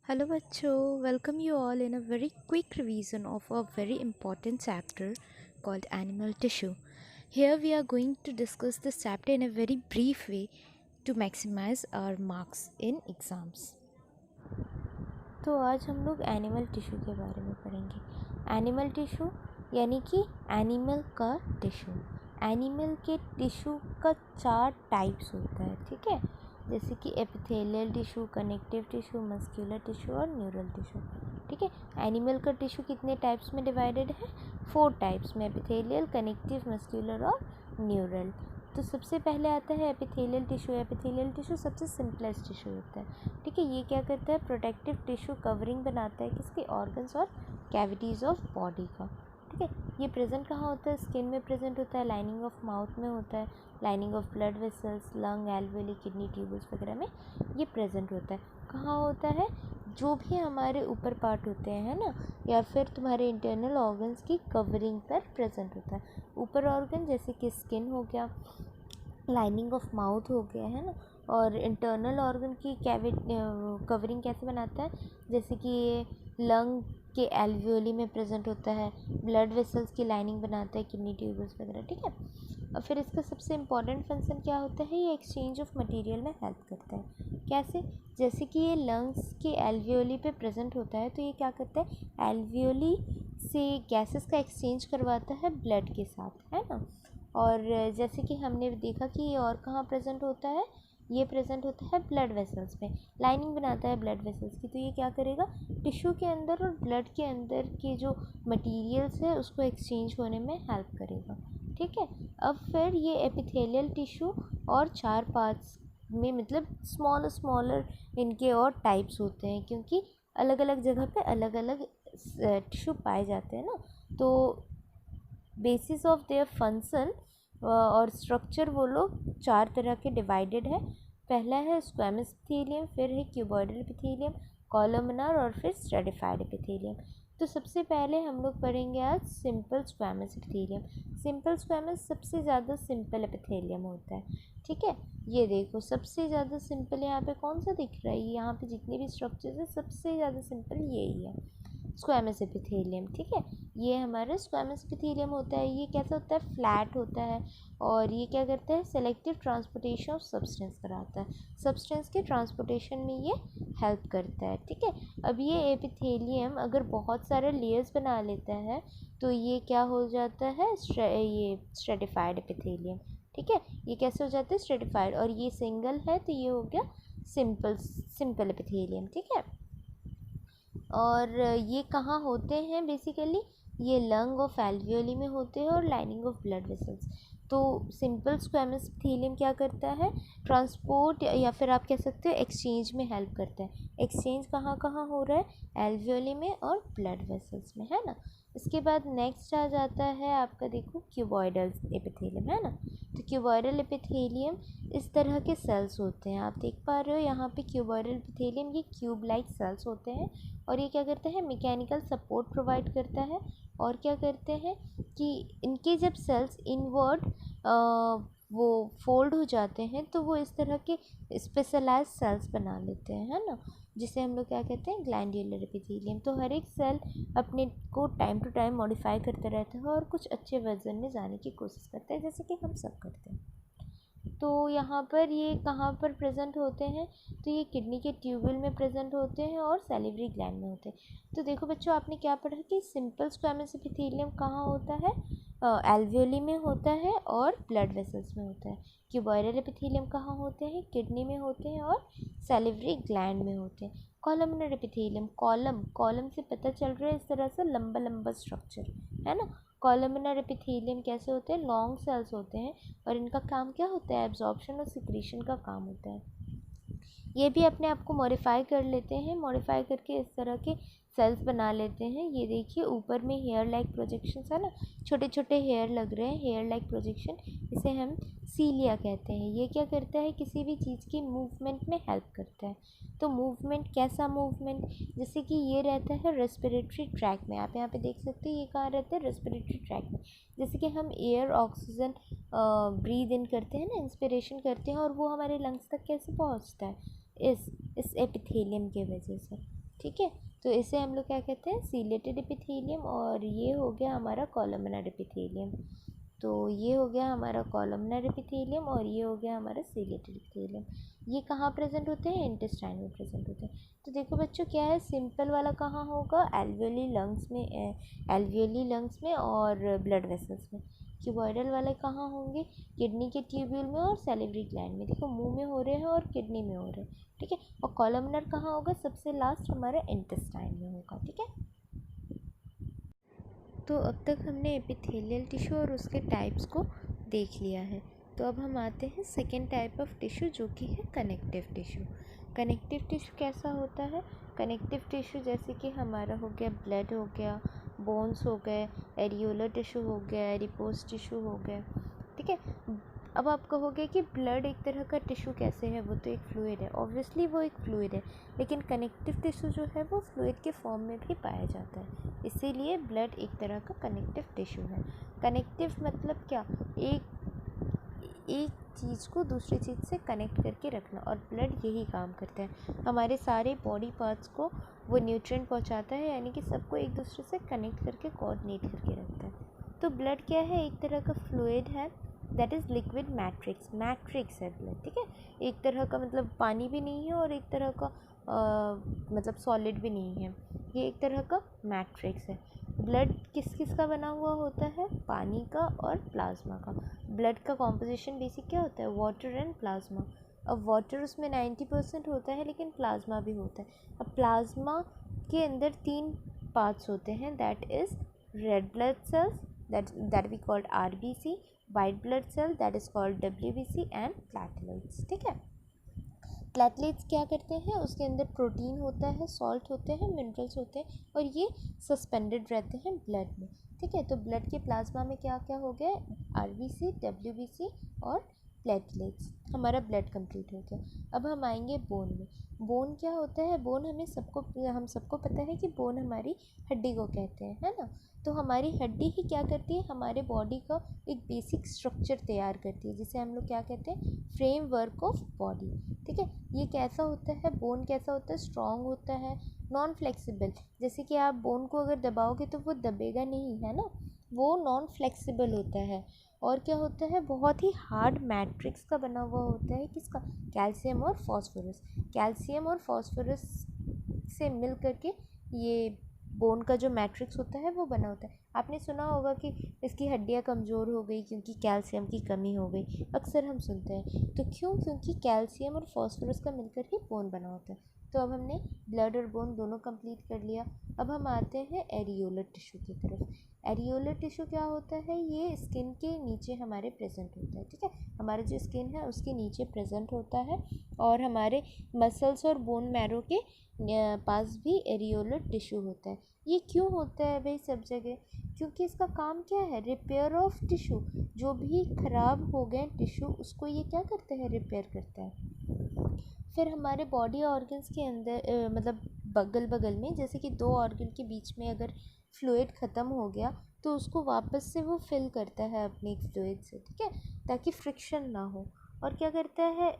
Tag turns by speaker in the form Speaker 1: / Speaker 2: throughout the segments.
Speaker 1: Hello बच्चों, welcome you all in a very quick revision of a very important chapter called animal tissue. Here we are going to discuss this chapter in a very brief way to maximize our marks in exams. तो आज हम लोग animal tissue के बारे में पढ़ेंगे। Animal tissue यानी कि एनिमल का टिश्यू। एनिमल के टिश्यू का 4 टाइप्स होता है, ठीक है, जैसे कि epithelial tissue, connective tissue, muscular tissue और न्यूरल टिश्यू। ठीक है, एनिमल का टिश्यू कितने टाइप्स में डिवाइडेड है? 4 टाइप्स में, एपिथेलियल, कनेक्टिव, मस्क्यूलर और न्यूरल। तो सबसे पहले आता है एपिथेलियल टिश्यू। एपिथेलियल टिश्यू सबसे सिंपलेस्ट टिश्यू होता है, ठीक है। ये क्या करता है? प्रोटेक्टिव टिश्यू कवरिंग बनाता है किसके? ऑर्गन्स और कैविटीज़ ऑफ बॉडी का, ठीक है। ये प्रेजेंट कहाँ होता है? स्किन में प्रेजेंट होता है, लाइनिंग ऑफ माउथ में होता है, lining of blood vessels, lung, alveoli, kidney tubules वगैरह में ये प्रेजेंट होता है। कहाँ होता है? जो भी हमारे ऊपर पार्ट होते हैं, है ना, या फिर तुम्हारे इंटरनल ऑर्गन्स की कवरिंग पर प्रेजेंट होता है। ऊपर ऑर्गन जैसे कि स्किन हो गया, लाइनिंग ऑफ माउथ हो गया, है ना, और इंटरनल ऑर्गन की कवरिंग कैसे बनाता है? जैसे कि ये लंग के एल्वियोली में प्रेजेंट होता है, ब्लड वेसल्स की लाइनिंग बनाता है, किडनी ट्यूबल्स वगैरह, ठीक है। और फिर इसका सबसे इम्पॉर्टेंट फंक्शन क्या होता है? ये एक्सचेंज ऑफ मटेरियल में हेल्प करता है। कैसे? जैसे कि ये लंग्स के एल्वियोली पे प्रेजेंट होता है, तो ये क्या करता है? एल्वियोली से गैसेस का एक्सचेंज करवाता है ब्लड के साथ, है ना। और जैसे कि हमने देखा कि ये और कहाँ प्रेजेंट होता है? ये प्रेजेंट होता है ब्लड वेसल्स में, लाइनिंग बनाता है ब्लड वेसल्स की। तो ये क्या करेगा? टिश्यू के अंदर और ब्लड के अंदर के जो मटेरियल्स है उसको एक्सचेंज होने में हेल्प करेगा, ठीक है। अब फिर ये एपिथेलियल टिश्यू और 4 पार्ट्स में, मतलब स्मॉलर इनके और टाइप्स होते हैं, क्योंकि अलग अलग जगह पे अलग अलग टिश्यू पाए जाते हैं ना। तो बेसिस ऑफ देयर फंक्शन और स्ट्रक्चर वो लोग 4 तरह के डिवाइडेड है। पहला है स्क्वैमस एपिथेलियम, फिर है क्यूबॉइडल एपिथेलियम, कॉलमनार और फिर स्ट्रेटिफाइड एपिथेलियम। तो सबसे पहले हम लोग पढ़ेंगे आज simple squamous epithelium. Simple squamous सबसे ज़्यादा सिंपल एपिथेलियम होता है, ठीक है। ये देखो सबसे ज़्यादा सिंपल यहाँ पे कौन सा दिख रहा है? यहाँ पे जितने भी स्ट्रक्चर्स है सबसे ज़्यादा सिंपल यही है, स्क्वैमस एपिथेलियम, ठीक है। ये हमारा स्क्वैमस एपिथेलियम होता है। ये कैसा होता है? फ्लैट होता है। और ये क्या करता है? सेलेक्टिव ट्रांसपोर्टेशन ऑफ सब्सटेंस कराता है, सब्सटेंस के ट्रांसपोर्टेशन में ये हेल्प करता है, ठीक है। अब ये एपिथेलियम अगर बहुत सारे लेयर्स बना लेता है तो ये क्या हो जाता है? ये स्ट्रेटिफाइड एपिथेलियम, ठीक है। ये कैसे हो जाता है? स्ट्रेटिफाइड। और ये सिंगल है तो ये हो गया सिंपल एपिथेलियम, ठीक है। और ये कहाँ होते हैं बेसिकली? ये लंग ऑफ एल्वियोली में होते हैं और लाइनिंग ऑफ ब्लड वेसल्स। तो सिंपल स्क्वैमस एपिथेलियम क्या करता है? ट्रांसपोर्ट या फिर आप कह सकते हो एक्सचेंज में हेल्प करता है। एक्सचेंज कहाँ कहाँ हो रहा है? एल्वियोली में और ब्लड वेसल्स में, है ना। इसके बाद नेक्स्ट आ जाता है आपका, देखो, क्यूबॉइडल एपिथेलियम, है ना। तो क्यूबॉइडल एपिथेलियम इस तरह के सेल्स होते हैं, आप देख पा रहे हो यहाँ पे क्यूबॉइडल एपिथेलियम, ये क्यूब लाइक सेल्स होते हैं। और ये क्या करते हैं? मैकेनिकल सपोर्ट प्रोवाइड करता है। और क्या करते हैं कि इनके जब सेल्स इनवर्ड वो फोल्ड हो जाते हैं तो वो इस तरह के स्पेशलाइज सेल्स बना लेते हैं, है ना, जिसे हम लोग क्या कहते हैं? Glandular epithelium. तो हर एक सेल अपने को टाइम टू टाइम मॉडिफाई करता रहता है और कुछ अच्छे वर्जन में जाने की कोशिश करता है, जैसे कि हम सब करते हैं। तो यहाँ पर ये कहाँ पर प्रेजेंट होते हैं? तो ये किडनी के ट्यूबल में प्रेजेंट होते हैं और सैलिवरी ग्लैंड में होते हैं। तो देखो बच्चों, आपने क्या पढ़ा कि सिंपल स्क्वैमस एपिथेलियम कहाँ होता है? एल्वियोली में होता है और ब्लड वेसल्स में होता है। क्यूबॉइडल एपिथेलियम कहाँ होते हैं? किडनी में होते हैं और सैलिवरी ग्लैंड में होते हैं। कॉलमनर एपिथेलियम, कॉलम से पता चल रहा है इस तरह से लंबा लंबा स्ट्रक्चर, है ना। कॉलमनर एपिथेलियम कैसे होते हैं? लॉन्ग सेल्स होते हैं और इनका काम क्या होता है? एब्जॉर्प्शन और सिक्रीशन का काम होता है। ये भी अपने आप को मॉडिफाई कर लेते हैं, मॉडिफाई करके इस तरह के सेल्स बना लेते हैं। ये देखिए ऊपर में हेयर लाइक प्रोजेक्शंस है ना, छोटे छोटे हेयर लग रहे हैं, हेयर लाइक प्रोजेक्शन, इसे हम सीलिया कहते हैं। ये क्या करता है? किसी भी चीज़ की मूवमेंट में हेल्प करता है। तो मूवमेंट, कैसा मूवमेंट? जैसे कि ये रहता है रेस्पिरेटरी ट्रैक में, आप यहाँ पे देख सकते हैं ये कहाँ रहता है? रेस्पिरेटरी ट्रैक में। जैसे कि हम एयर ऑक्सीजन ब्रीद इन करते हैं ना, इंस्पिरेशन करते हैं, और वो हमारे लंग्स तक कैसे पहुँचता है? इस एपिथेलियम के वजह से। ठीक है। तो इसे हम लोग क्या कहते हैं, सीलेटेड एपिथेलियम, और ये हो गया हमारा कॉलमनर एपिथेलियम। तो ये हो गया हमारा कॉलमनर एपिथेलियम और ये हो गया हमारा सीलेटेड एपिथेलियम। ये कहाँ प्रेजेंट होते हैं, इंटेस्टाइन में प्रेजेंट होते हैं। तो देखो बच्चों क्या है, सिंपल वाला कहाँ होगा, एल्वियोली लंग्स में, एल्वियोली लंग्स में और ब्लड वेसल्स में। क्यूबॉइडल वाले कहाँ होंगे, किडनी के ट्यूब्यूल में और सैलिवरी ग्लैंड में। देखो मुंह में हो रहे हैं और किडनी में हो रहे हैं, ठीक है। और कॉलमनर कहाँ होगा, सबसे लास्ट हमारे इंटेस्टाइन में होगा, ठीक है। तो अब तक हमने एपिथेलियल टिश्यू और उसके टाइप्स को देख लिया है। तो अब हम आते हैं सेकेंड टाइप ऑफ टिश्यू, जो कि है कनेक्टिव टिश्यू। कनेक्टिव टिश्यू कैसा होता है, कनेक्टिव टिश्यू जैसे कि हमारा हो गया ब्लड हो गया, बोन्स हो गए, एरियोलर टिश्यू हो गया, एडिपोज टिश्यू हो गया, ठीक है। अब आप कहोगे कि ब्लड एक तरह का टिश्यू कैसे है, वो तो एक फ्लूइड है। ऑब्वियसली वो एक फ्लूइड है, लेकिन कनेक्टिव टिश्यू जो है वो फ्लूइड के फॉर्म में भी पाया जाता है, इसीलिए ब्लड एक तरह का कनेक्टिव टिश्यू है। कनेक्टिव मतलब क्या, एक चीज़ को दूसरी चीज़ से कनेक्ट करके रखना, और ब्लड यही काम करता है। हमारे सारे बॉडी पार्ट्स को वो न्यूट्रिएंट पहुंचाता है, यानी कि सबको एक दूसरे से कनेक्ट करके कोऑर्डिनेट करके रखता है। तो ब्लड क्या है, एक तरह का फ्लूइड है, that is liquid matrix, matrix है ब्लड, ठीक है। एक तरह का मतलब पानी भी नहीं है और एक तरह का मतलब सॉलिड भी नहीं है, ये एक तरह का मैट्रिक्स है। ब्लड किस किस का बना हुआ होता है, पानी का और प्लाज्मा का। ब्लड का कॉम्पोजिशन बेसिक क्या होता है, वाटर एंड प्लाज्मा। अब वाटर उसमें 90% होता है, लेकिन प्लाज्मा भी होता है। अब प्लाज्मा के अंदर 3 पार्ट्स होते हैं, that is red blood cells, that we called RBC, white blood cell that is called WBC and platelets, ठीक है। प्लेटलेट्स क्या करते हैं, उसके अंदर प्रोटीन होता है, सॉल्ट होते हैं, मिनरल्स होते हैं, और ये सस्पेंडेड रहते हैं ब्लड में, ठीक है। तो ब्लड के प्लाज्मा में क्या क्या हो गया, RBC, WBC और प्लेटलेट्स, हमारा ब्लड कंप्लीट हो गया। अब हम आएंगे बोन में। बोन क्या होता है, बोन हम सबको पता है कि बोन हमारी हड्डी को कहते हैं, है ना। तो हमारी हड्डी ही क्या करती है, हमारे बॉडी का एक बेसिक स्ट्रक्चर तैयार करती है, जिसे हम लोग क्या कहते हैं, फ्रेमवर्क ऑफ बॉडी, ठीक है। ये कैसा होता है, बोन कैसा होता है, स्ट्रॉन्ग होता है, नॉन फ्लेक्सिबल। जैसे कि आप बोन को अगर दबाओगे तो वो दबेगा नहीं, है ना, वो नॉन फ्लेक्सिबल होता है। और क्या होता है, बहुत ही हार्ड मैट्रिक्स का बना हुआ होता है, किसका, कैल्शियम और फॉस्फोरस। कैल्शियम और फॉस्फोरस से मिल करके ये बोन का जो मैट्रिक्स होता है वो बना होता है। आपने सुना होगा कि इसकी हड्डियाँ कमज़ोर हो गई क्योंकि कैल्शियम की कमी हो गई, अक्सर हम सुनते हैं। तो क्यों, क्योंकि कैल्शियम और फॉस्फोरस का मिलकर ही बोन बना होता है। तो अब हमने ब्लड और बोन दोनों कंप्लीट कर लिया। अब हम आते हैं एरियोलर टिश्यू की तरफ। एरियोलर टिश्यू क्या होता है, ये स्किन के नीचे हमारे प्रेजेंट होता है, ठीक है। हमारा जो स्किन है उसके नीचे प्रेजेंट होता है, और हमारे मसल्स और बोन मैरो के पास भी एरियोलर टिश्यू होता है। ये क्यों होता है भाई सब जगह, क्योंकि इसका काम क्या है, रिपेयर ऑफ टिश्यू। जो भी खराब हो गए टिश्यू उसको ये क्या करता है, रिपेयर करता है। फिर हमारे बॉडी ऑर्गन्स के अंदर मतलब बगल बगल में, जैसे कि 2 ऑर्गन के बीच में अगर फ्लूइड ख़त्म हो गया तो उसको वापस से वो फिल करता है अपने फ्लूइड से, ठीक है, ताकि फ्रिक्शन ना हो। और क्या करता है,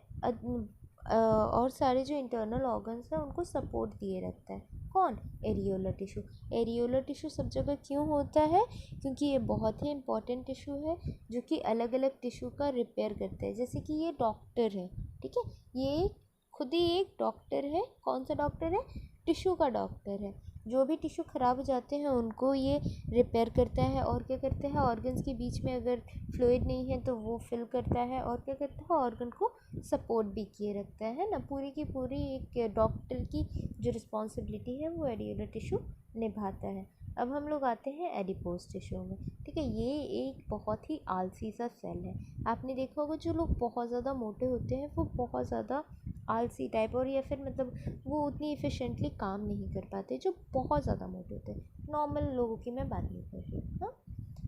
Speaker 1: और सारे जो इंटरनल ऑर्गन्स हैं उनको सपोर्ट दिए रखता है, कौन, एरियोलर टिश्यू। एरियोलर टिश्यू सब जगह क्यों होता है, क्योंकि ये बहुत ही इंपॉर्टेंट टिश्यू है, जो कि अलग अलग टिश्यू का रिपेयर करता है। जैसे कि ये डॉक्टर है, ठीक है, ये खुद ही एक डॉक्टर है। कौन सा डॉक्टर है, टिश्यू का डॉक्टर है। जो भी टिश्यू ख़राब हो जाते हैं उनको ये रिपेयर करता है। और क्या करता है, ऑर्गन्स के बीच में अगर फ्लूइड नहीं है तो वो फिल करता है। और क्या करता है, ऑर्गन को सपोर्ट भी किए रखता है ना। पूरी की पूरी एक डॉक्टर की जो रिस्पॉन्सिबिलिटी है वो एरियोलर टिश्यू निभाता है। अब हम लोग आते हैं एडिपोज टिश्यू में, ठीक है। ये एक बहुत ही आलसी सा सेल है। आपने देखा होगा जो लोग बहुत ज़्यादा मोटे होते हैं वो बहुत ज़्यादा आलसी टाइप, और या फिर मतलब वो उतनी इफ़िशेंटली काम नहीं कर पाते, जो बहुत ज़्यादा मोटे होते हैं। नॉर्मल लोगों की मैं बात नहीं कर रही, हाँ।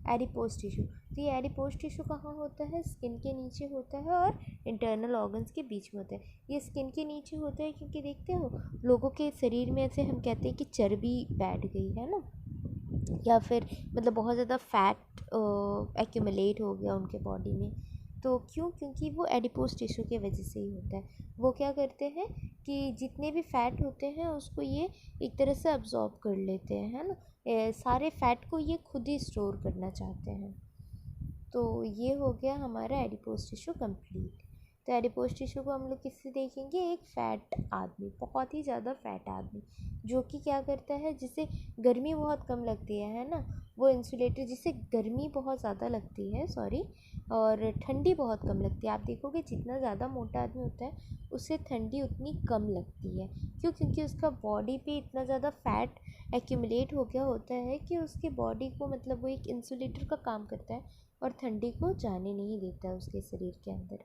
Speaker 1: एडिपोज टिश्यू, तो ये एडिपोज टिश्यू कहाँ होता है, स्किन के नीचे होता है और इंटरनल ऑर्गन्स के बीच में होता है। ये स्किन के नीचे होता है क्योंकि देखते हो लोगों के शरीर में ऐसे हम कहते हैं कि चर्बी बैठ गई है ना, या फिर मतलब बहुत ज़्यादा फैट एक्यूमुलेट हो गया उनके बॉडी में। तो क्यों, क्योंकि वो एडिपोज टिश्यू की वजह से ही होता है। वो क्या करते हैं उसकी जितने भी फैट होते हैं उसको ये एक तरह से अब्जॉर्ब कर लेते हैं, है ना। सारे फैट को ये खुद ही स्टोर करना चाहते हैं। तो ये हो गया हमारा एडिपोज टिश्यू कंप्लीट। तो एडिपोज टिश्यू को हम लोग किससे देखेंगे, एक फैट आदमी, बहुत ही ज़्यादा फैट आदमी, जो कि क्या करता है, जिसे गर्मी बहुत कम लगती है ना, वो इंसुलेटर, जिसे गर्मी बहुत ज़्यादा लगती है, सॉरी, और ठंडी बहुत कम लगती है। आप देखोगे जितना ज़्यादा मोटा आदमी होता है उससे ठंडी उतनी कम लगती है। क्यों? क्योंकि उसका बॉडी पे इतना ज़्यादा फैट एक्यूमुलेट हो गया होता है कि उसके बॉडी को, मतलब वो एक इंसुलेटर का काम करता है और ठंडी को जाने नहीं देता है उसके शरीर के अंदर।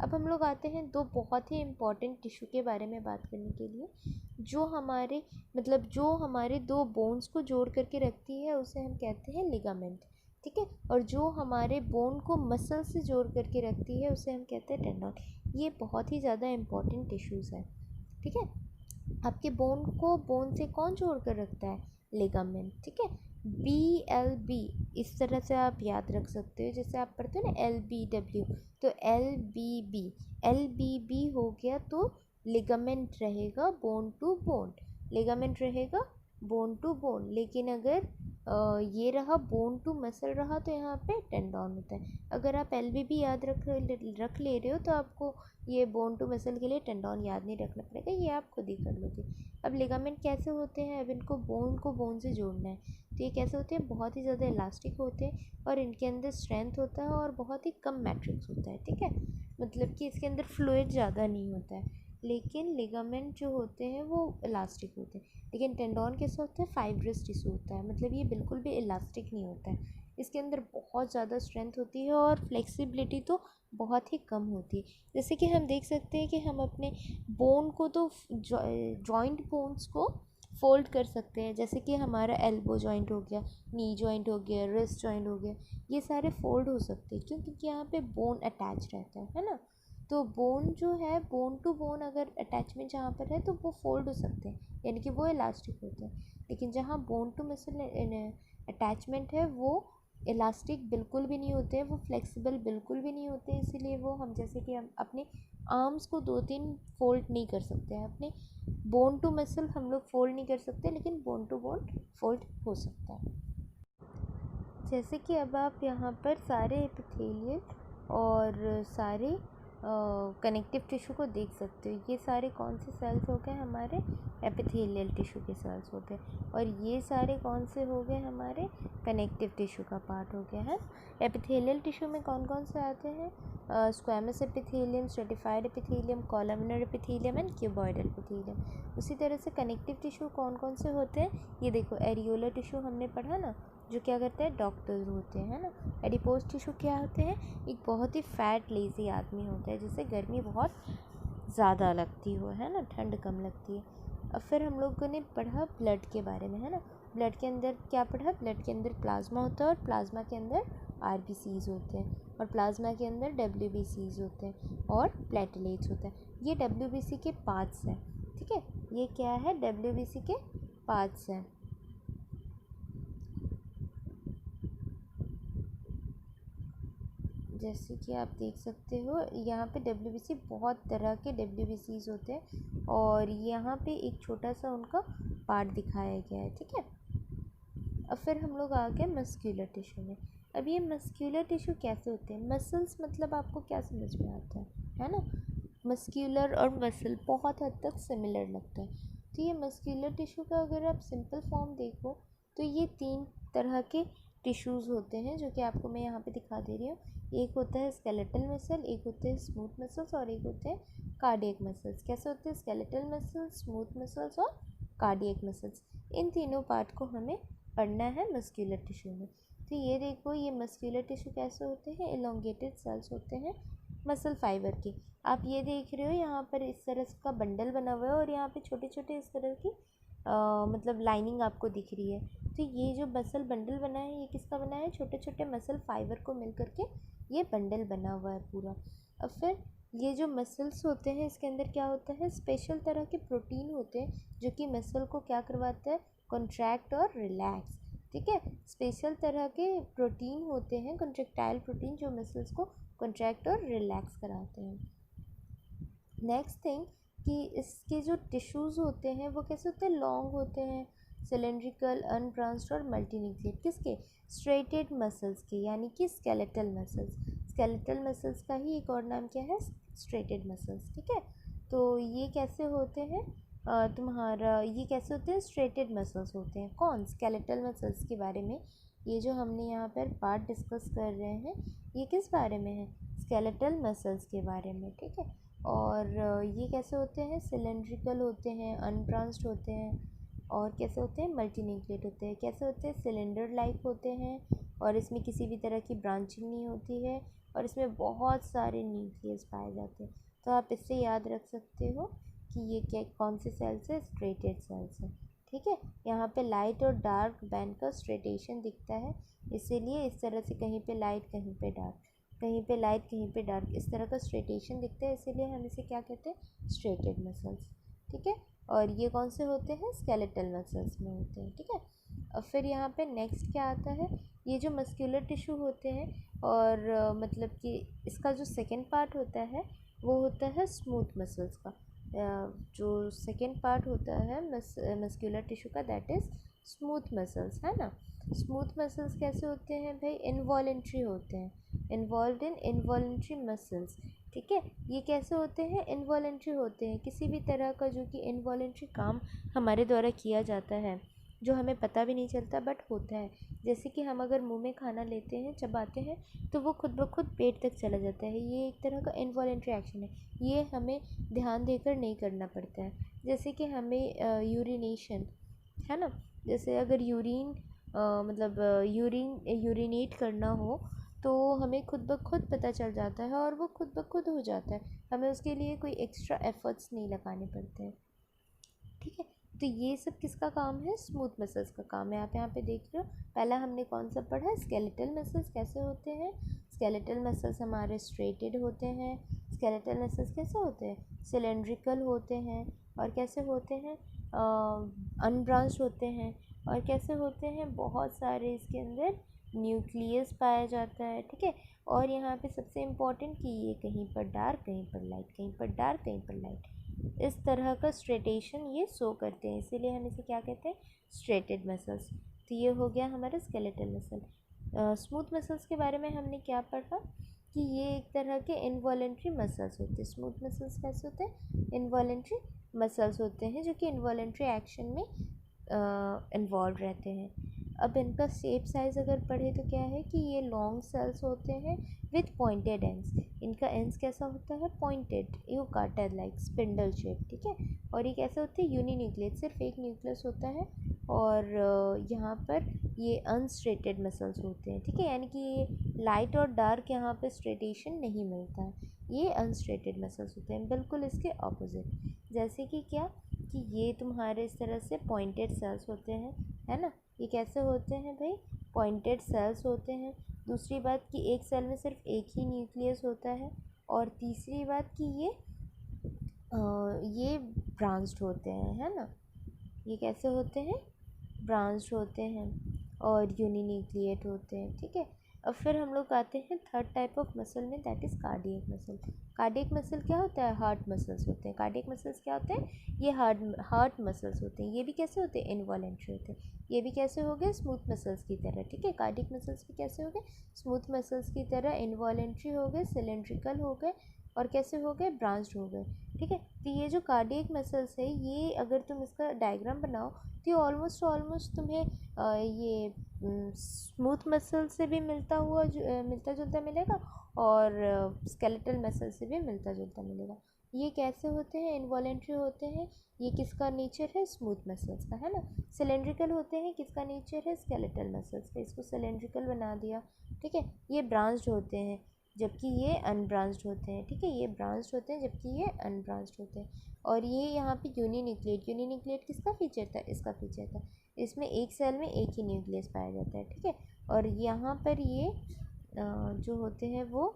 Speaker 1: अब हम लोग आते हैं दो बहुत ही इम्पॉर्टेंट टिश्यू के बारे में बात करने के लिए, जो हमारे जो हमारे दो बोन्स को जोड़ करके रखती है, उसे हम कहते हैं लिगामेंट, ठीक है। और जो हमारे बोन को मसल से जोड़ करके रखती है उसे हम कहते हैं टेंडन। ये बहुत ही ज़्यादा इम्पॉर्टेंट टिश्यूज़ है, ठीक है। आपके बोन को बोन से कौन जोड़ कर रखता है, लिगामेंट, ठीक है। BLB इस तरह से आप याद रख सकते हो, जैसे आप पढ़ते हो ना LBW, तो LBB हो गया, तो लिगामेंट रहेगा बोन टू बोन, लिगामेंट रहेगा बोन टू बोन। लेकिन अगर ये रहा बोन टू मसल रहा तो यहाँ पे टेंडन होता है। अगर आप LBB याद रख ले रहे हो तो आपको ये बोन टू मसल के लिए टेंडन याद नहीं रखना पड़ेगा, ये आप खुद ही कर लोगे। अब लिगामेंट कैसे होते हैं, अब इनको को बोन से जोड़ना है, तो ये कैसे होते हैं, बहुत ही ज़्यादा इलास्टिक होते हैं और इनके अंदर स्ट्रेंथ होता है और बहुत ही कम मैट्रिक्स होता है, ठीक है। मतलब कि इसके अंदर फ्लूइड ज़्यादा नहीं होता है, लेकिन लिगामेंट जो होते हैं वो इलास्टिक होते हैं। लेकिन टेंडन कैसा होता है, फाइब्रस टिश्यू होता है, मतलब ये बिल्कुल भी इलास्टिक नहीं होता है, इसके अंदर बहुत ज़्यादा स्ट्रेंथ होती है और फ्लेक्सिबिलिटी तो बहुत ही कम होती है। जैसे कि हम देख सकते हैं कि हम अपने बोन को तो जॉइंट बोन्स को फोल्ड कर सकते हैं, जैसे कि हमारा एल्बो जॉइंट हो गया, नी जॉइंट हो गया, रिस्ट जॉइंट हो गया, ये सारे फोल्ड हो सकते हैं। क्यों? क्योंकि यहाँ पे बोन अटैच रहता है ना। तो बोन जो है, बोन टू बोन अगर अटैचमेंट जहाँ पर है तो वो फोल्ड हो सकते हैं, यानी कि वो इलास्टिक होते हैं। लेकिन जहाँ बोन टू मसल अटैचमेंट है वो इलास्टिक बिल्कुल भी नहीं होते हैं, वो फ्लेक्सिबल बिल्कुल भी नहीं होते, इसीलिए वो हम, जैसे कि हम अपने आर्म्स को 2-3 फोल्ड नहीं कर सकते हैं, अपने बोन टू मसल हम लोग फोल्ड नहीं कर सकते, लेकिन बोन टू बोन फोल्ड हो सकता है। जैसे कि अब आप यहाँ पर सारे एपिथेलियल और सारे कनेक्टिव टिश्यू को देख सकते हो। ये सारे कौन से सेल्स हो गए, हमारे एपिथेलियल टिश्यू के सेल्स हो गए, और ये सारे कौन से हो गए, हमारे कनेक्टिव टिश्यू का पार्ट हो गया है। एपिथेलियल टिश्यू में कौन कौन से आते हैं, squamous epithelium, stratified epithelium, columnar epithelium and cuboidal epithelium. उसी तरह से कनेक्टिव टिश्यू कौन कौन से होते हैं, ये देखो, एरियोलर टिश्यू हमने पढ़ा ना, जो क्या करते हैं, डॉक्टर्स होते हैं ना। एडिपोज टिश्यू क्या होते हैं, एक बहुत ही फैट लेज़ी आदमी होता है जिसे गर्मी बहुत ज़्यादा लगती हो, है ना, ठंड कम लगती है। अब फिर हम लोगों ने पढ़ा ब्लड के बारे में, है ना। ब्लड के अंदर क्या पढ़ा, ब्लड के अंदर प्लाज्मा होता है और प्लाज्मा के अंदर RBCs होते हैं और प्लाज्मा के अंदर WBCs होते हैं और प्लेटलेट्स होते हैं। ये WBC के पार्ट्स हैं, ठीक है, ये क्या है, WBC के पार्ट्स हैं। जैसे कि आप देख सकते हो यहाँ पे WBC, बहुत तरह के WBCs होते हैं और यहाँ पे एक छोटा सा उनका पार्ट दिखाया गया है, ठीक है। अब फिर हम लोग आ गए मस्क्यूलर टिश्यू में। अब ये मस्क्यूलर टिश्यू कैसे होते हैं, मसल्स मतलब आपको क्या समझ में आता है ना। मस्क्यूलर और मसल बहुत हद तक सिमिलर लगता है। तो ये मस्क्यूलर टिश्यू का अगर आप सिंपल फॉर्म देखो तो ये 3 तरह के टिश्यूज़ होते हैं, जो कि आपको मैं यहाँ पे दिखा दे रही हूँ। एक होता है स्केलेटल मसल, एक होते हैं स्मूथ मसल्स और एक होते हैं कार्डियक मसल्स। कैसे होते हैं, स्केलेटल मसल्स, स्मूथ मसल्स और कार्डियक मसल्स। इन तीनों पार्ट को हमें पढ़ना है मस्क्यूलर टिश्यू में। तो ये देखो, ये मस्क्यूलर टिश्यू कैसे होते हैं, एलोंगेटेड सेल्स होते हैं मसल फाइबर के। आप ये देख रहे हो यहाँ पर इस तरह का बंडल बना हुआ है और यहाँ पे छोटे छोटे इस तरह की मतलब लाइनिंग आपको दिख रही है। तो ये जो मसल बंडल बना है ये किसका बना है, छोटे छोटे मसल फाइबर को मिल करके ये बंडल बना हुआ है पूरा। अब फिर ये जो मसल्स होते हैं इसके अंदर क्या होता है, स्पेशल तरह के प्रोटीन होते हैं जो कि मसल को क्या करवाता है, कॉन्ट्रैक्ट और रिलैक्स, ठीक है। स्पेशल तरह के प्रोटीन होते हैं, कॉन्ट्रैक्टाइल प्रोटीन, जो मसल्स को कॉन्ट्रैक्ट और रिलैक्स कराते हैं। नेक्स्ट थिंग, कि इसके जो टिश्यूज़ होते हैं वो कैसे होते हैं, लॉन्ग होते हैं, सिलेंड्रिकल, अनब्रांच्ड और मल्टीन्यूक्लिएट। किसके, स्ट्रेटेड मसल्स के, यानी कि स्केलेटल मसल्स। स्केलेटल मसल्स का ही एक और नाम क्या है, स्ट्रेटेड मसल्स। ठीक है, तो ये कैसे होते हैं, तुम्हारा ये कैसे होते हैं, स्ट्रेटेड मसल्स होते हैं। कौन, स्केलेटल मसल्स के बारे में ये जो हमने यहाँ पर पार्ट डिस्कस कर रहे हैं, ये किस बारे में है, स्केलेटल मसल्स के बारे में। ठीक है, और ये कैसे होते हैं, सिलेंड्रिकल होते हैं, अनब्रांच्ड होते हैं, और कैसे होते हैं, मल्टीन्यूक्लिएट होते हैं। कैसे होते हैं, सिलेंडर लाइक होते हैं, और इसमें किसी भी तरह की ब्रांचिंग नहीं होती है, और इसमें बहुत सारे न्यूक्लियस पाए जाते हैं। तो आप इससे याद रख सकते हो कि ये क्या, कौन से सेल्स है, स्ट्रेटेड सेल्स है। ठीक है, यहाँ पे लाइट और डार्क बैंड का स्ट्रेटेशन दिखता है, इसीलिए इस तरह से कहीं पे लाइट कहीं पे डार्क, कहीं पे लाइट कहीं पे डार्क, इस तरह का स्ट्रेटेशन दिखता है, इसीलिए हम इसे क्या कहते हैं, स्ट्रेटेड मसल्स। ठीक है, और ये कौन से होते हैं, स्केलेटल मसल्स में होते हैं। ठीक है, और फिर यहाँ पे नेक्स्ट क्या आता है, ये जो मस्कुलर टिश्यू होते हैं, और मतलब कि इसका जो सेकेंड पार्ट होता है वो होता है स्मूथ मसल्स का। जो सेकेंड पार्ट होता है मस्कुलर टिश्यू का, दैट इज़ स्मूथ मसल्स, है ना। स्मूथ मसल्स कैसे होते हैं भाई, इनवॉलेंट्री होते हैं, इन्वॉल्व इन इनवॉलेंट्री मसल्स। ठीक है, ये कैसे होते हैं, इनवॉलेंट्री होते हैं, किसी भी तरह का जो कि इनवॉलेंट्री काम हमारे द्वारा किया जाता है, जो हमें पता भी नहीं चलता बट होता है। जैसे कि हम अगर मुंह में खाना लेते हैं, चबाते हैं, तो वो खुद ब खुद पेट तक चला जाता है, ये एक तरह का इनवॉलेंट्री एक्शन है, ये हमें ध्यान देकर नहीं करना पड़ता है। जैसे कि हमें यूरिनेशन, है ना, जैसे अगर यूरिन मतलब यूरिनेट करना हो, तो हमें खुद ब खुद पता चल जाता है, और वो खुद ब खुद हो जाता है, हमें उसके लिए कोई एक्स्ट्रा एफर्ट्स नहीं लगाने पड़ते हैं। ठीक है, तो ये सब किसका काम है, स्मूथ मसल्स का काम है। आप यहाँ पे देख रहे हो, पहला हमने कौन सा पढ़ा, स्केलेटल मसल्स कैसे होते हैं, स्केलेटल मसल्स हमारे स्ट्रेटेड होते हैं। स्केलेटल मसल्स कैसे होते हैं, सिलेंड्रिकल होते हैं, और कैसे होते हैं, अनब्रांच्ड होते हैं, और कैसे होते हैं, बहुत सारे इसके अंदर न्यूक्लियस पाया जाता है। ठीक है, और यहाँ पे सबसे इम्पोर्टेंट कि ये कहीं पर डार्क कहीं पर लाइट, कहीं पर डार्क कहीं पर लाइट, इस तरह का स्ट्रेटेशन ये शो करते हैं, इसीलिए हम इसे क्या कहते हैं, स्ट्रेटेड मसल्स। तो ये हो गया हमारा स्केलेटल मसल। स्मूथ मसल्स के बारे में हमने क्या पढ़ा, कि ये एक तरह के इनवॉलेंट्री मसल्स होते हैं। स्मूथ मसल्स कैसे होते हैं, इनवॉलेंट्री मसल्स होते हैं, जो कि इनवॉलेंट्री एक्शन में इन्वॉल्व रहते हैं। अब इनका शेप साइज़ अगर पढ़े तो क्या है, कि ये लॉन्ग सेल्स होते हैं विथ पॉइंटेड एंड्स। इनका एंड्स कैसा होता है, पॉइंटेड, यू काटा लाइक स्पिंडल शेप। ठीक है, और ये कैसे होते हैं, यूनिन्यूक्लियस, सिर्फ एक न्यूक्लियस होता है, और यहाँ पर ये अनस्ट्रेटेड मसल्स होते हैं। ठीक है, यानी कि ये लाइट और डार्क यहाँ पे स्ट्रेटेशन नहीं मिलता है, ये अनस्ट्रेटेड मसल्स होते हैं, बिल्कुल इसके ऑपोजिट। जैसे कि क्या, कि ये तुम्हारे इस तरह से पॉइंटेड सेल्स होते हैं, है ना, ये कैसे होते हैं भाई, पॉइंटेड सेल्स होते हैं। दूसरी बात कि एक सेल में सिर्फ एक ही न्यूक्लियस होता है, और तीसरी बात कि ये ब्रांच्ड होते हैं, है ना, ये कैसे होते हैं, ब्रांच्ड होते हैं, और यूनिन्यूक्लिएट होते हैं। ठीक है, अब फिर हम लोग आते हैं थर्ड टाइप ऑफ मसल में, that is cardiac muscle. Cardiac muscle क्या होता है, हार्ट मसल्स होते हैं। कार्डियक मसल्स क्या होते हैं, ये हार्ट मसल्स होते हैं। ये भी कैसे होते हैं, इनवॉलेंट्री होते हैं। ये भी कैसे हो गए, स्मूथ मसल्स की तरह। ठीक है, कार्डियक मसल्स भी कैसे हो गए, स्मूथ मसल्स की तरह, इनवॉलेंट्री हो गए, सिलेंड्रिकल हो गए, और कैसे हो गए, ब्रांच्ड हो गए। ठीक है, तो ये जो कार्डियक मसल्स है, ये अगर तुम इसका डायग्राम बनाओ, तो ये ऑलमोस्ट तुम्हें ये स्मूथ मसल से भी मिलता जुलता मिलेगा, और स्केलेटल मसल से भी मिलता जुलता मिलेगा। ये कैसे होते हैं, इनवॉलेंट्री होते हैं, ये किसका नेचर है, स्मूथ मसल्स का, है ना। सिलेंड्रिकल होते हैं, किसका नेचर है, स्केलेटल मसल्स का, इसको सिलेंड्रिकल बना दिया। ठीक है, ये ब्रांच्ड होते हैं, जबकि ये अनब्रांच्ड होते हैं। ठीक है, ये ब्रांच्ड होते हैं जबकि ये अनब्रांच्ड होते हैं। और ये यहाँ पे यूनिन्यूक्लिएट किसका फीचर था, इसका फीचर था। इसमें एक सेल में एक ही न्यूक्लियस पाया जाता है। ठीक है, और यहाँ पर ये जो होते हैं वो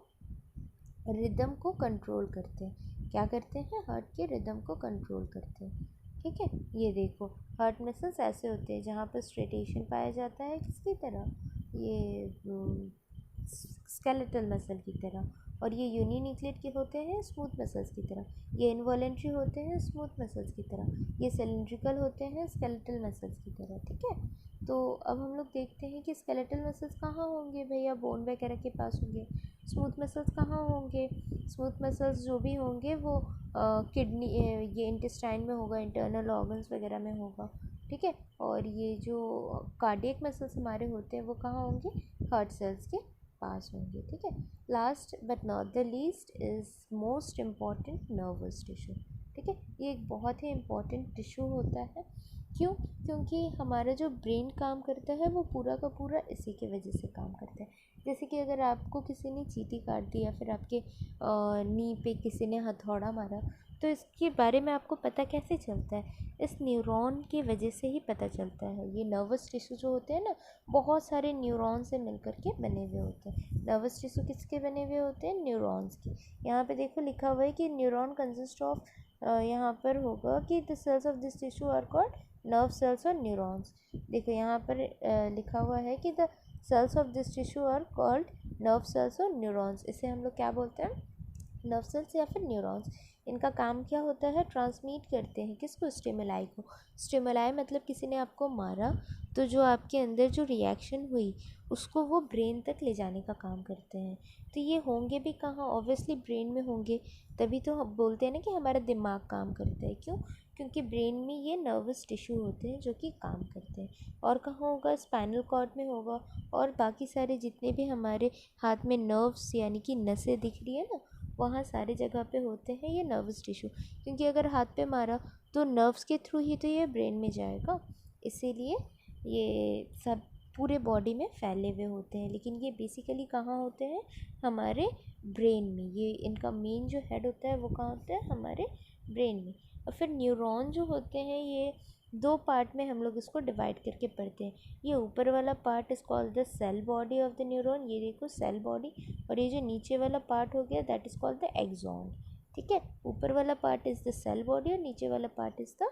Speaker 1: रिदम को कंट्रोल करते हैं। क्या करते हैं, हार्ट के रिदम को कंट्रोल करते हैं। ठीक है, ये देखो, हार्ट मसल्स ऐसे होते हैं जहाँ पर स्ट्रेटेशन पाया जाता है, किसकी तरह, ये स्केलेटल मसल की तरह, और ये यूनिन्यूक्लियेट के होते हैं स्मूथ मसल्स की तरह, ये इनवॉलेंट्री होते हैं स्मूथ मसल्स की तरह, ये सिलिंड्रिकल होते हैं स्केलेटल मसल्स की तरह। ठीक है, तो अब हम लोग देखते हैं कि स्केलेटल मसल्स कहाँ होंगे भैया, बोन वगैरह के पास होंगे। स्मूथ मसल्स कहाँ होंगे, स्मूथ मसल्स जो भी होंगे वो किडनी, ये इंटेस्टाइन में होगा, इंटरनल ऑर्गन्स वगैरह में होगा। ठीक है, और ये जो कार्डियक मसल्स हमारे होते हैं वो कहाँ होंगे, हार्ट सेल्स के पास होंगे। ठीक है, last but not the least is most important nervous tissue. ठीक है, ये एक बहुत ही इम्पॉर्टेंट टिश्यू होता है। क्यों, क्योंकि हमारा जो ब्रेन काम करता है वो पूरा का पूरा इसी की वजह से काम करता है। जैसे कि अगर आपको किसी ने चींटी काट दी या फिर आपके नी पे किसी ने हथौड़ा मारा, तो इसके बारे में आपको पता कैसे चलता है, इस न्यूरॉन की वजह से ही पता चलता है। ये नर्वस टिश्यू जो होते हैं ना, बहुत सारे न्यूरॉन से मिलकर के बने हुए होते हैं। नर्वस टिश्यू किसके बने हुए होते हैं, न्यूरॉन्स के। यहाँ पे देखो लिखा हुआ है कि न्यूरॉन कंसिस्ट ऑफ, यहाँ पर होगा कि the cells of this tissue are called nerve cells और न्यूरॉन्स। देखो यहाँ पर लिखा हुआ है कि the cells of this tissue are called nerve cells और न्यूरॉन्स। इसे हम लोग क्या बोलते हैं, नर्व सेल्स या फिर न्यूरॉन्स। इनका काम क्या होता है, ट्रांसमिट करते हैं किसको, स्टिमुलाई को। स्टिमुलाई मतलब किसी ने आपको मारा तो जो आपके अंदर जो रिएक्शन हुई उसको वो ब्रेन तक ले जाने का काम करते हैं। तो ये होंगे भी कहाँ, ऑब्वियसली ब्रेन में होंगे, तभी तो हम बोलते हैं ना कि हमारा दिमाग काम करता है। क्यों, क्योंकि ब्रेन में ये नर्वस टिश्यू होते हैं जो कि काम करते हैं। और कहाँ होगा, स्पाइनल कॉर्ड में होगा, और बाकी सारे जितने भी हमारे हाथ में नर्व्स यानी कि नसें दिख रही है ना, वहाँ सारी जगह पे होते हैं ये नर्वस टिश्यू। क्योंकि अगर हाथ पे मारा तो नर्व्स के थ्रू ही तो ये ब्रेन में जाएगा, इसीलिए ये सब पूरे बॉडी में फैले हुए होते हैं। लेकिन ये बेसिकली कहाँ होते हैं, हमारे ब्रेन में। ये इनका मेन जो हेड होता है वो कहाँ होता है, हमारे ब्रेन में। और फिर न्यूरॉन जो होते हैं ये दो पार्ट में हम लोग इसको डिवाइड करके पढ़ते हैं। ये ऊपर वाला part is called the cell body of the neuron, ये देखो सेल बॉडी। और ये जो नीचे वाला पार्ट हो गया that is called the axon. ठीक है, ऊपर वाला part is the cell body और नीचे वाला पार्ट इज द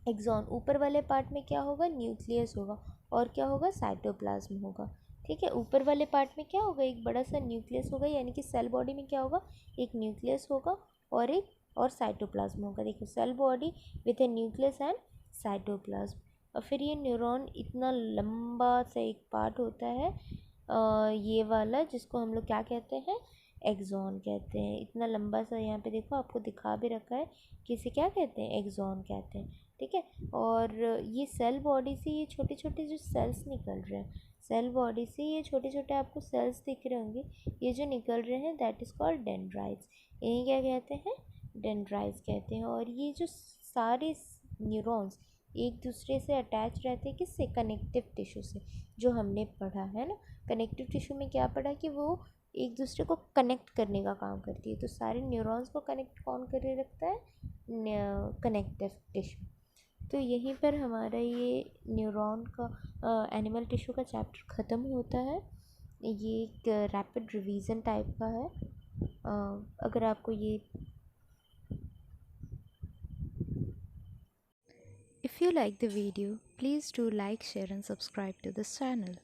Speaker 1: एक्सॉन। ऊपर वाले पार्ट में क्या होगा, न्यूक्लियस होगा, और क्या होगा, साइटोप्लाज्म होगा। ठीक है, ऊपर वाले पार्ट में क्या होगा, एक बड़ा सा न्यूक्लियस होगा, यानी कि सेल बॉडी में क्या होगा, एक न्यूक्लियस होगा और साइटोप्लाज्म होगा। देखो, cell body with a nucleus and cytoplasm. और फिर ये न्यूरॉन इतना लंबा सा एक पार्ट होता है, ये वाला, जिसको हम लोग क्या कहते हैं, एक्सॉन कहते हैं। इतना लंबा सा, यहाँ पे देखो आपको दिखा भी रखा है कि इसे क्या कहते हैं, एक्सॉन कहते हैं। ठीक है, और ये सेल बॉडी से ये छोटे छोटे जो सेल्स निकल रहे हैं, सेल बॉडी से ये छोटे छोटे आपको सेल्स दिख रहे होंगे, ये जो निकल रहे हैं दैट इज़ कॉल्ड डेंड्राइट्स। इन्हें क्या कहते हैं, डेंड्राइट्स कहते हैं। और ये जो सारे न्यूरॉन्स एक दूसरे से अटैच रहते हैं, किससे, कनेक्टिव टिश्यू से, जो हमने पढ़ा है ना। कनेक्टिव टिश्यू में क्या पढ़ा कि वो एक दूसरे को कनेक्ट करने का काम करती है। तो सारे न्यूरॉन्स को कनेक्ट कौन करे रखता है, कनेक्टिव टिश्यू। तो यहीं पर हमारा ये न्यूरॉन का एनिमल टिश्यू का चैप्टर ख़त्म होता है। ये एक रैपिड रिवीजन टाइप का है। अगर आपको ये, if you like the video, please do like, share and subscribe to this channel.